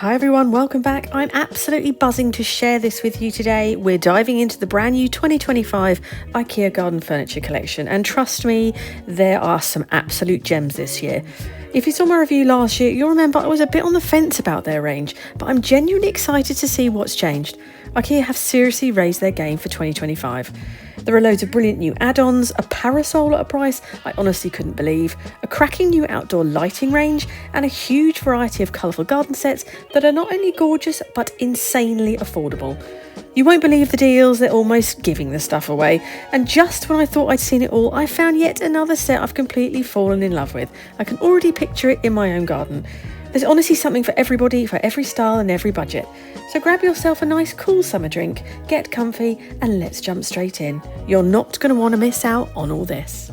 Hi everyone, welcome back. I'm absolutely buzzing to share this with you today. We're diving into the brand new 2025 IKEA garden furniture collection, and trust me, there are some absolute gems this year. If you saw my review last year, you'll remember I was a bit on the fence about their range, but I'm genuinely excited to see what's changed. IKEA have seriously raised their game for 2025. There are loads of brilliant new add-ons, a parasol at a price I honestly couldn't believe, a cracking new outdoor lighting range, and a huge variety of colourful garden sets that are not only gorgeous but insanely affordable. You won't believe the deals, they're almost giving the stuff away. And just when I thought I'd seen it all, I found yet another set I've completely fallen in love with. I can already picture it in my own garden. There's honestly something for everybody, for every style and every budget. So grab yourself a nice cool summer drink, get comfy, and let's jump straight in. You're not going to want to miss out on all this.